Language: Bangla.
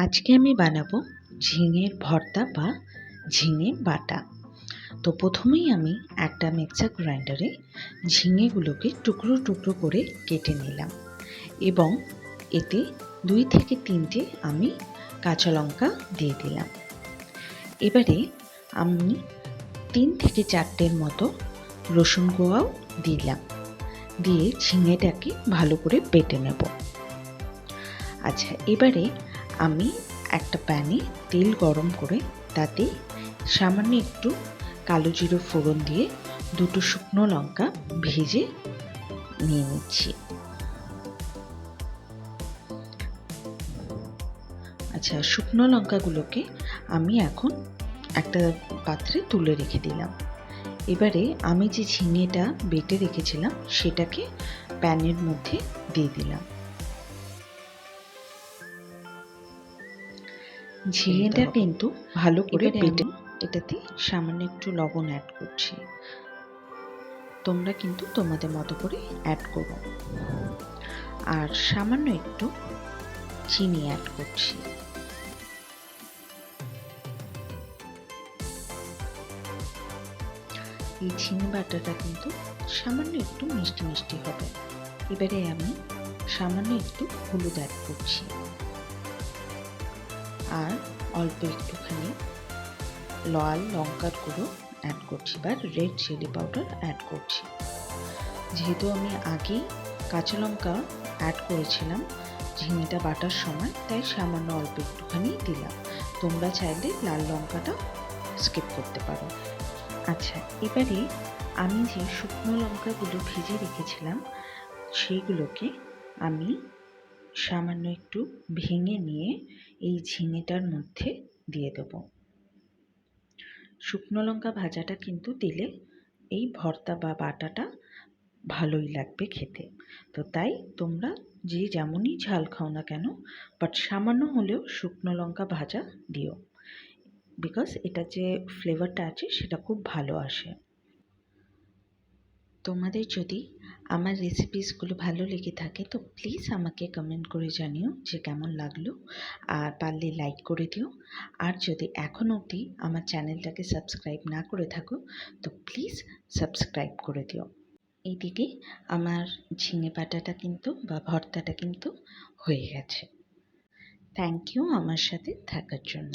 আজকে আমি বানাবো ঝিঙের ভর্তা বা ঝিঙে বাটা। তো প্রথমেই আমি একটা মিক্সার গ্রাইন্ডারে ঝিঙেগুলোকে টুকরো টুকরো করে কেটে নিলাম এবং এতে 2 থেকে 3টে আমি কাঁচা লঙ্কা দিয়ে দিলাম। এবারে আমি 3 থেকে 4টের মতো রসুন কোয়াও দিলাম, দিয়ে ঝিঙেটাকে ভালো করে বেটে নেব। আচ্ছা, এবারে আমি একটা প্যানে তেল গরম করে তাতে সামান্য একটু কালো জিরে ফোড়ন দিয়ে 2টো শুকনো লঙ্কা ভেজে নিয়ে নিচ্ছি। আচ্ছা, শুকনো লঙ্কাগুলোকে আমি এখন একটা পাত্রে তুলে রেখে দিলাম। এবারে আমি যে ঝিঙেটা বেটে রেখেছিলাম সেটাকে প্যানের মধ্যে দিয়ে দিলাম। ঝিঙেটা কিন্তু ভালো করে বেটে এটাতে সামান্য একটু লবণ অ্যাড করছি, তোমরা কিন্তু তোমাদের মতো করে অ্যাড করো, আর সামান্য একটু চিনি অ্যাড করছি। এই ঝিঙে বাটাটা কিন্তু সামান্য একটু মিষ্টি মিষ্টি হবে। এবারে আমি সামান্য একটু হলুদ অ্যাড করছি আর অল্প একটুখানি লাল লঙ্কার গুঁড়ো অ্যাড করছি বা রেড চিলি পাউডার অ্যাড করছি। যেহেতু আমি আগেই কাঁচা লঙ্কা অ্যাড করেছিলাম ঝিঙেটা বাটার সময়, তাই সামান্য অল্প একটুখানি দিলাম। তোমরা চাইলে লাল লঙ্কাটা স্কিপ করতে পারো। আচ্ছা, এবারে আমি যে শুকনো লঙ্কাগুলো ভেজে রেখেছিলাম সেইগুলোকে আমি সামান্য একটু ভেঙে নিয়ে এই ঝিঙেটার মধ্যে দিয়ে দেব। শুকনো লঙ্কা ভাজাটা কিন্তু দিলে এই ভর্তা বা বাটাটা ভালোই লাগবে খেতে। তো তাই তোমরা যে যেমনই ঝাল খাও না কেন, বাট সামান্য হলেও শুকনো লঙ্কা ভাজা দিও, বিকজ এটা যে ফ্লেভারটা আছে সেটা খুব ভালো আসে। তোমাদের যদি আমার রেসিপিসগুলো ভালো লেগে থাকে তো প্লিজ আমাকে কমেন্ট করে জানিও যে কেমন লাগলো, আর পারলে লাইক করে দিও। আর যদি এখনও অবধি আমার চ্যানেলটাকে সাবস্ক্রাইব না করে থাকো তো প্লিজ সাবস্ক্রাইব করে দিও। এইদিকে আমার ঝিঙে বাটাটা কিন্তু বা ভর্তাটা কিন্তু হয়ে গেছে। থ্যাংক ইউ আমার সাথে থাকার জন্য।